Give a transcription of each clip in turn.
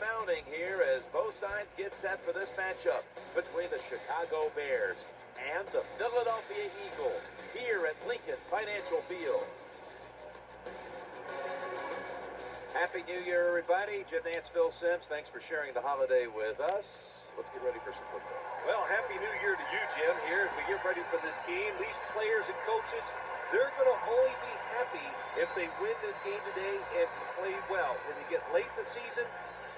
mounting here as both sides get set for this matchup between the Chicago Bears and the Philadelphia Eagles here at Lincoln Financial Field. Happy New Year, everybody. Jim Nance, Phil Simms, thanks for sharing the holiday with us. Let's get ready for some football. Well, Happy New Year to you, Jim. Here as we get ready for this game, these players and coaches, they're going to only be happy if they win this game today and play well. When you get late in the season,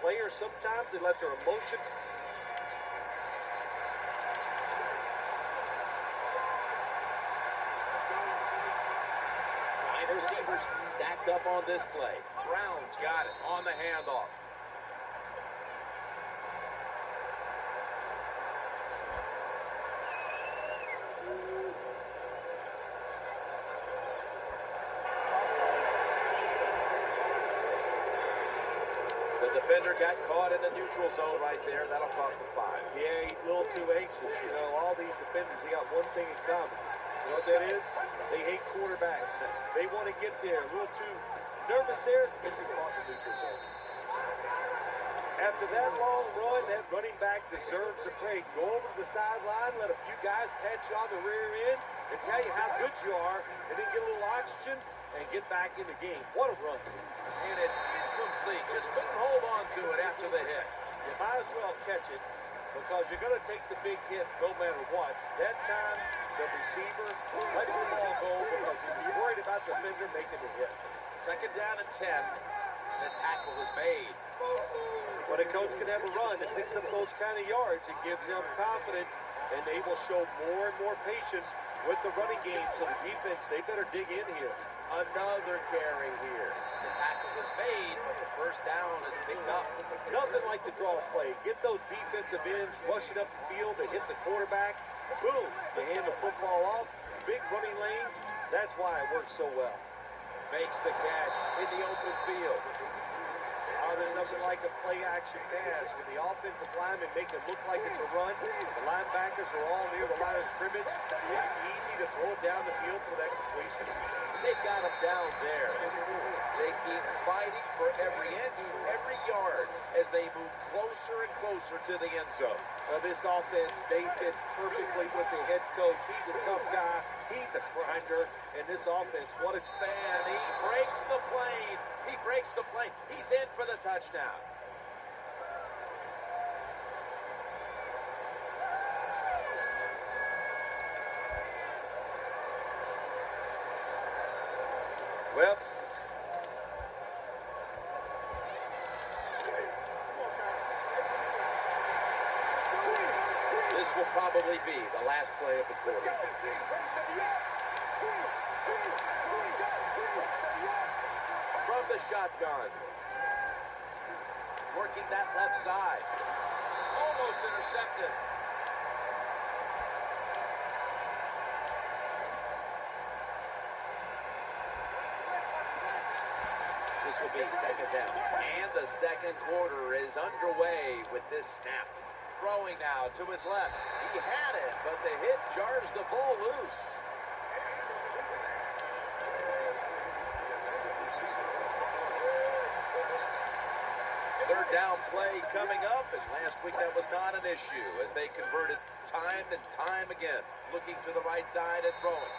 players sometimes they let their emotions. Receivers stacked up on this play. Brown's got it on the handoff. The defender got caught in the neutral zone right there. That'll cost him 5. Yeah, he's a little too anxious. You know, all these defenders, they got one thing in common. You know what that is? They hate quarterbacks. They want to get there. A little too nervous there, gets him caught in the neutral zone. After that long run, that running back deserves a break. Go over to the sideline, let a few guys pat you on the rear end and tell you how good you are, and then get a little oxygen and get back in the game. What a run. And it's incomplete. Just couldn't hold on to it after the hit. You might as well catch it because you're going to take the big hit no matter what. That time, the receiver lets the ball go because he was worried about the defender making the hit. 2nd down and 10. The tackle is made. When a coach can have a run that picks up those kind of yards, it gives them confidence, and they will show more and more patience with the running game. So the defense, they better dig in here. Another carry here. The tackle is made, but the first down is picked up. Nothing like the draw play. Get those defensive ends rushing up the field to hit the quarterback. Boom, they hand the football off. Big running lanes. That's why it works so well. Makes the catch in the open field. Oh, there's nothing like a play-action pass. When the offensive linemen make it look like it's a run, the linebackers are all near the line of scrimmage. It's easy to throw it down the field for that completion. They've got him down there. They keep fighting for every inch, every yard as they move closer and closer to the end zone. Well, this offense, they fit perfectly with the head coach. He's a tough guy. He's a grinder. And this offense, what a fan. He breaks the plane. He breaks the plane. He's in for the touchdown. Well, this will probably be the last play of the quarter. From the shotgun. Working that left side. Almost intercepted. This will be 2nd down. And the second quarter is underway with this snap. Throwing now to his left. He had it, but the hit jars the ball loose. Third down play coming up, and last week that was not an issue as they converted time and time again, looking to the right side and throwing.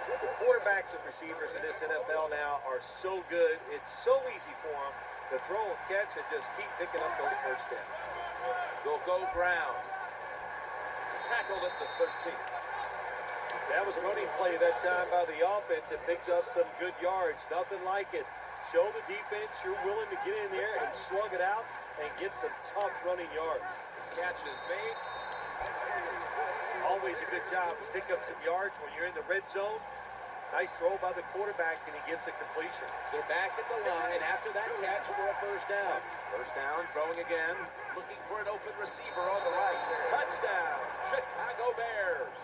The quarterbacks and receivers in this NFL now are so good. It's so easy for them to throw and catch and just keep picking up those first downs. Will go Brown. Tackled at the 13. That was a running play that time by the offense. It picked up some good yards. Nothing like it. Show the defense you're willing to get in there and slug it out and get some tough running yards. Catch is made. Always a good job to pick up some yards when you're in the red zone. Nice throw by the quarterback, and he gets the completion. They're back at the line after that catch for a first down. First down, throwing again. Looking for an open receiver on the right. Touchdown, Chicago Bears.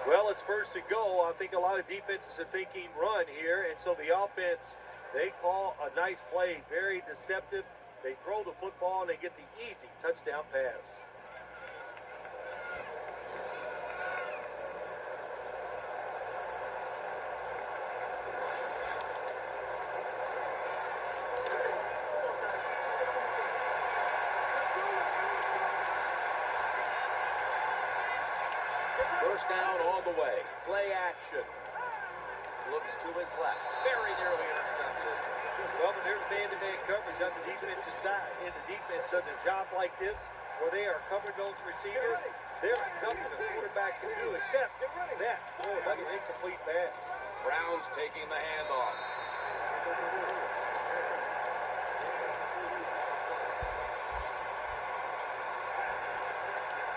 Well, it's first and goal. I think a lot of defenses are thinking run here, and so the offense, they call a nice play, very deceptive, They throw the football and they get the easy touchdown pass. First down all the way. Play action. Looks to his left. Very nearly intercepted. Well, but there's man-to-man coverage on the defensive side. And the defense does a job like this where they are covering those receivers. There is nothing the quarterback can do except that. Oh, another incomplete pass. Browns taking the handoff.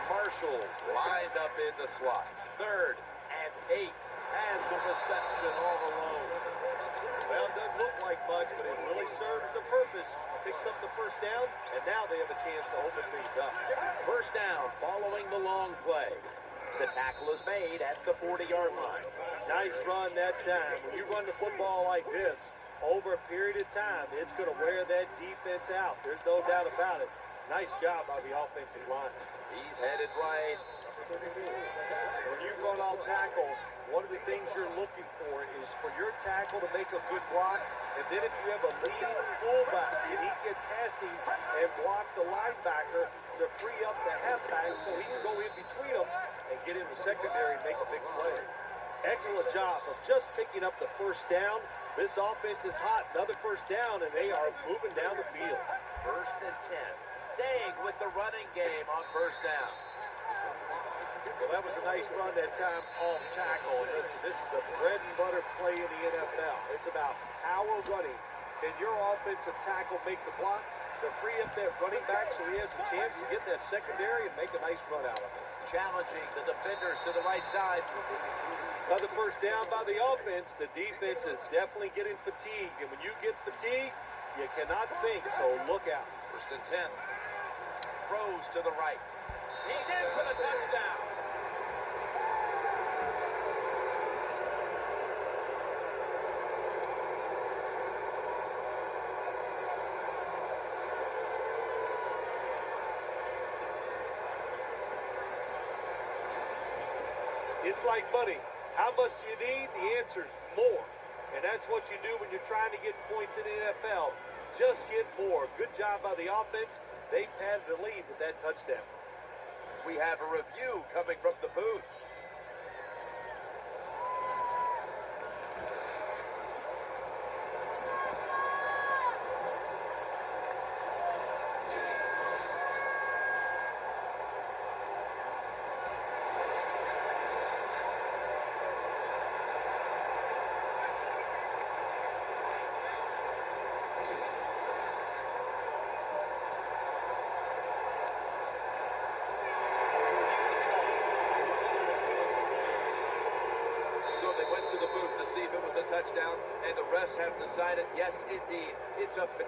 Marshall's lined up in the slot. 3rd and 8. Has the reception all alone. Well, it doesn't look like much, but it really serves the purpose. Picks up the first down, and now they have a chance to open things up. First down following the long play. The tackle is made at the 40-yard line. Nice run that time. When you run the football like this, over a period of time, it's going to wear that defense out. There's no doubt about it. Nice job by the offensive line. He's headed right. When you run off tackle, one of the things you're looking for is for your tackle to make a good block, and then if you have a lead fullback, you need to get past him and block the linebacker to free up the halfback so he can go in between them and get in the secondary and make a big play. Excellent job of just picking up the first down. This offense is hot. Another first down, and they are moving down the field. 1st and 10. Staying with the running game on first down. Well, that was a nice run that time off tackle. And this is the bread and butter play in the NFL. It's about power running. Can your offensive tackle make the block to free up that running back so he has a chance to get that secondary and make a nice run out of it? Challenging the defenders to the right side. Another first down by the offense. The defense is definitely getting fatigued. And when you get fatigued, you cannot think, so look out. 1st and 10. Throws to the right. He's in for the touchdown. It's like money. How much do you need? The answer's more. And that's what you do when you're trying to get points in the NFL. Just get more. Good job by the offense. They padded the lead with that touchdown. We have a review coming from the booth. Touchdown, and the refs have decided, yes, indeed, it's a... First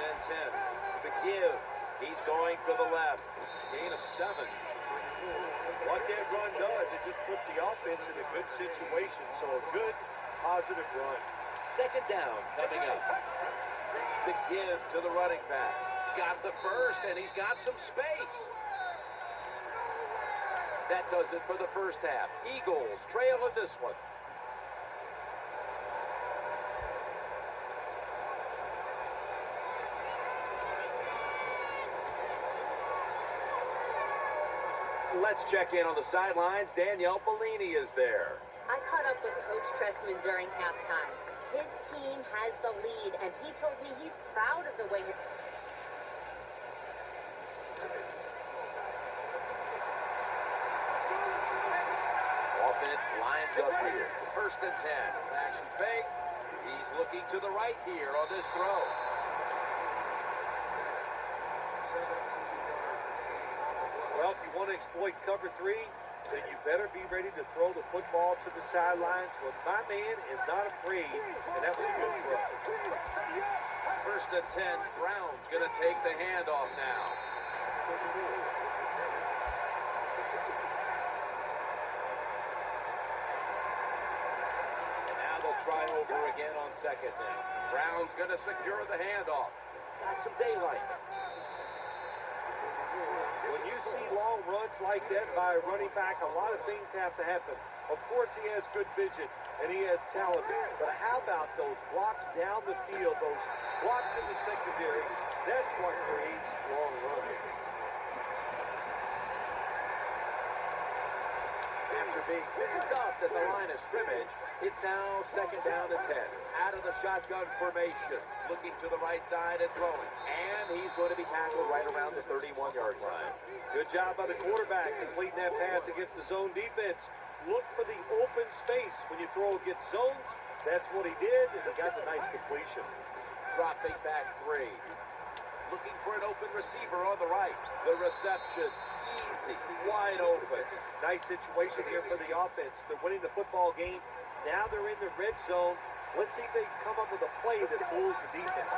and 10. The give. He's going to the left. Gain of 7. What that run does, it just puts the offense in a good situation. So a good, positive run. 2nd down coming up. The give to the running back. Got the first, and he's got some space. That does it for the first half. Eagles trail in this one. Let's check in on the sidelines. Danielle Bellini is there. I caught up with Coach Tressman during halftime. His team has the lead, and he told me he's proud of the way his... Offense lines up here. 1st and 10. Action fake. He's looking to the right here on this throw. Well, if you want to exploit cover 3, then you better be ready to throw the football to the sidelines. Well, my man is not afraid, and that was a good throw. 1st and 10. Brown's going to take the handoff now. try over again on second down. Brown's going to secure the handoff. It's got some daylight. When you see long runs like that by a running back, a lot of things have to happen. Of course, he has good vision and he has talent, but how about those blocks down the field, those blocks in the secondary? That's what creates long runs. After being stuffed at the line of scrimmage, it's now second down and 10. Out of the shotgun formation, looking to the right side and throwing. And he's going to be tackled right around the 31-yard line. Good job by the quarterback completing that pass against the zone defense. Look for the open space when you throw against zones. That's what he did, and he got the nice completion. Dropping back 3. Looking for an open receiver on the right. The reception, easy, wide open. Nice situation here for the offense. They're winning the football game. Now they're in the red zone. Let's see if they can come up with a play that fools the defense.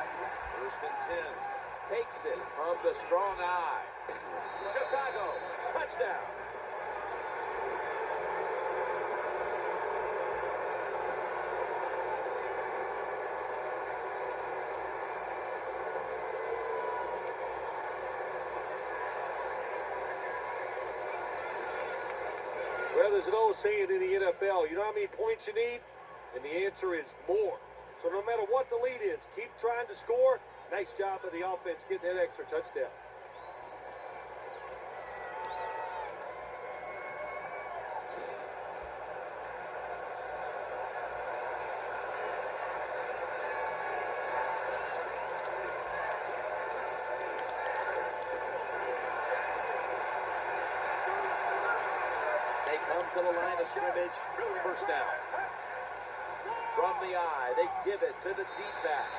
First and 10. Takes it from the strong eye. Chicago, touchdown. Well, there's an old saying in the NFL, you know how many points you need? And the answer is more. So no matter what the lead is, keep trying to score. Nice job of the offense getting that extra touchdown. Come to the line of scrimmage, first down. From the eye, they give it to the deep back.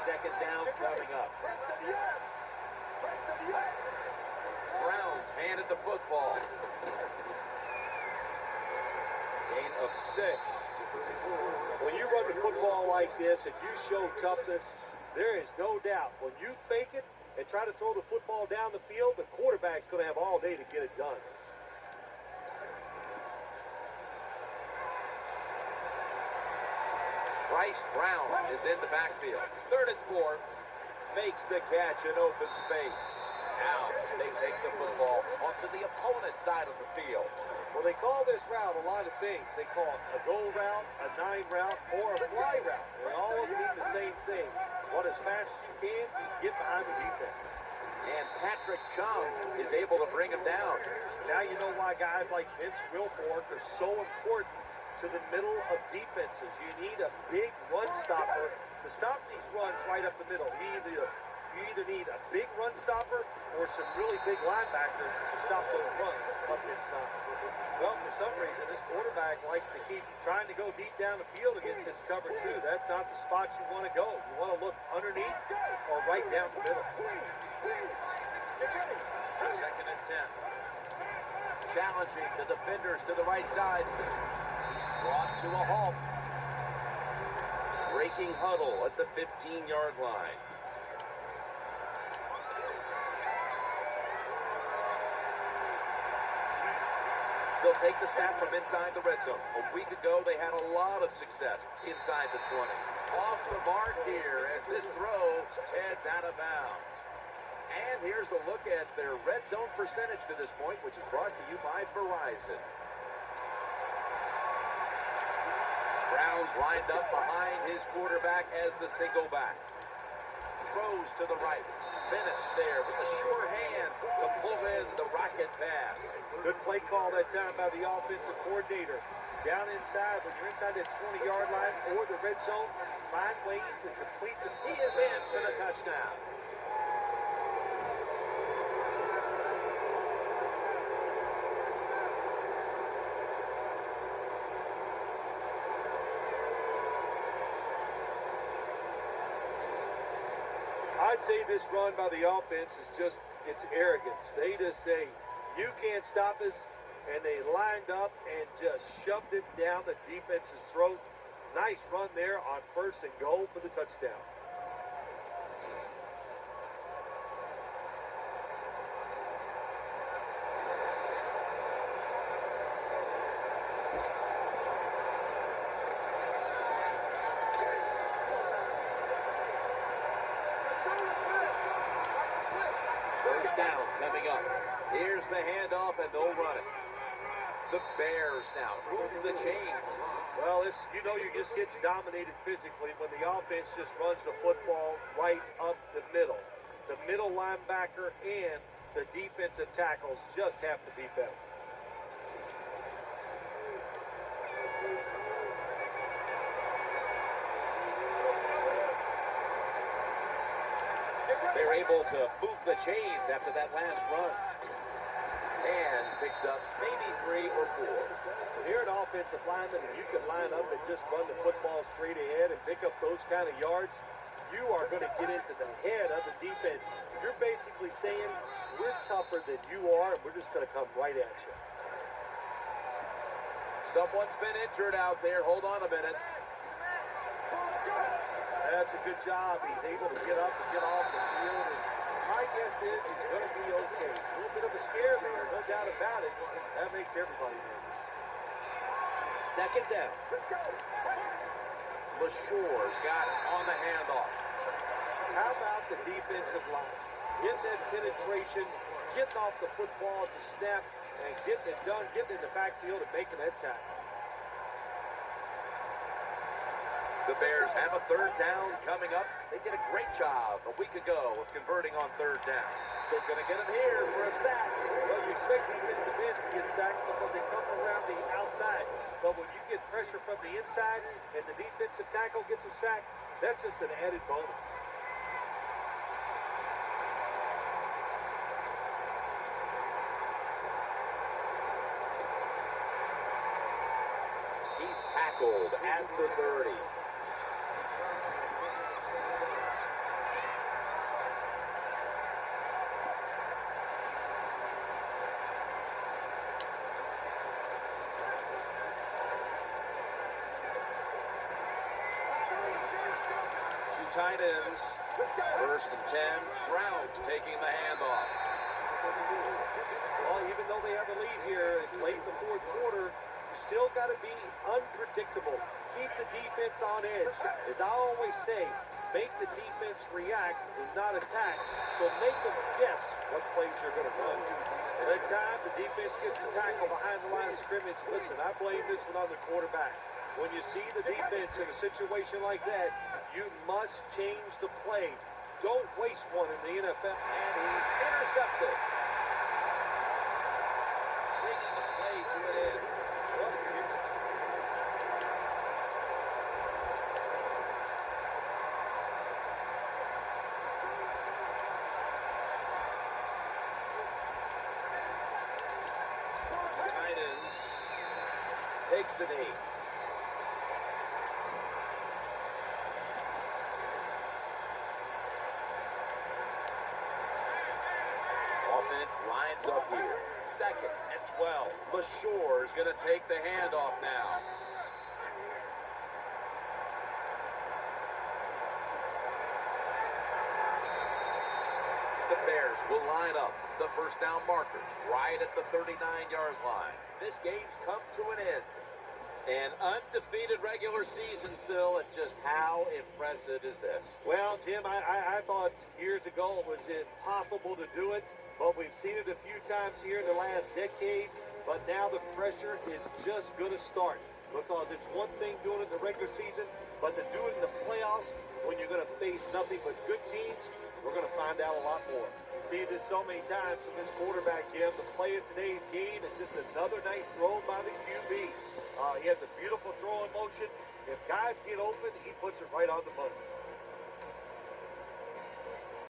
Second down coming up. Browns handed the football. Gain of 6. When you run the football like this and you show toughness, there is no doubt when you fake it and try to throw the football down the field, the quarterback's going to have all day to get it done. Bryce Brown is in the backfield. Third and 4. Makes the catch in open space. Now they take the football onto the opponent's side of the field. Well, they call this route a lot of things. They call it a go route, a 9 route, or a fly route. And all of them mean the same thing. Run as fast as you can, get behind the defense. And Patrick Chung is able to bring him down. Now you know why guys like Vince Wilfork are so important to the middle of defenses. You need a big run stopper to stop these runs right up the middle. You either need a big run stopper or some really big linebackers to stop those runs up inside. Well, for some reason, this quarterback likes to keep trying to go deep down the field against this cover two. That's not the spot you want to go. You want to look underneath or right down the middle. Second and 10. Challenging the defenders to the right side. He's brought to a halt. Breaking huddle at the 15-yard line. They'll take the snap from inside the red zone. A week ago, they had a lot of success inside the 20. Off the mark here as this throw heads out of bounds. And here's a look at their red zone percentage to this point, which is brought to you by Verizon. Browns lined up behind his quarterback as the single back. Throws to the right. Minutes there with the sure hand to pull in the rocket pass. Good play call that time by the offensive coordinator. Down inside, when you're inside that 20-yard line or the red zone, find ways to complete the... He is in for the touchdown. I'd say this run by the offense is just, it's arrogance. They just say, you can't stop us, and they lined up and just shoved it down the defense's throat. Nice run there on first and goal for the touchdown. Here's the handoff, and they'll run it. The Bears now move the chains. Well, you just get dominated physically when the offense just runs the football right up the middle. The middle linebacker and the defensive tackles just have to be better. They're able to move the chains after that last run. And picks up maybe 3 or 4. When you're an offensive lineman and you can line up and just run the football straight ahead and pick up those kind of yards, you are going to get into the head of the defense. You're basically saying, we're tougher than you are, and we're just going to come right at you. Someone's been injured out there. Hold on a minute. That's a good job. He's able to get up and get off the field. And my guess is he's going to be okay. A little bit of a scare there, no doubt about it. That makes everybody nervous. Second down. Let's go. LaShore's got it on the handoff. How about the defensive line? Getting that penetration, getting off the football at the snap, and getting it done, getting in the backfield and making that tackle. The Bears have a third down coming up. They did a great job a week ago of converting on third down. They're going to get him here for a sack. Well, you expect defensive ends to get sacks because they come around the outside. But when you get pressure from the inside and the defensive tackle gets a sack, that's just an added bonus. He's tackled at the 30. Tight ends. First and 10. Browns taking the handoff. Well, even though they have a lead here, it's late in the fourth quarter, you still got to be unpredictable. Keep the defense on edge. As I always say, make the defense react and not attack. So make them guess what plays you're going to run. At that time, the defense gets the tackle behind the line of scrimmage. Listen, I blame this one on the quarterback. When you see the defense in a situation like that, you must change the play. Don't waste one in the NFL. And he's intercepted. Bringing the play to an end. Tight ends. Takes a knee. Lines up here. Second and 12. LaShore's going to take the handoff now. The Bears will line up. The first down markers right at the 39-yard line. This game's come to an end. An undefeated regular season, Phil, and just how impressive is this? Well, Jim, I thought years ago it was impossible to do it, but we've seen it a few times here in the last decade. But now the pressure is just going to start because it's one thing doing it in the regular season, but to do it in the playoffs when you're going to face nothing but good teams, we're going to find out a lot more. You see this so many times from this quarterback, Jim. The play of today's game is just another nice throw by the QB. He has a beautiful throw in motion. If guys get open, he puts it right on the money.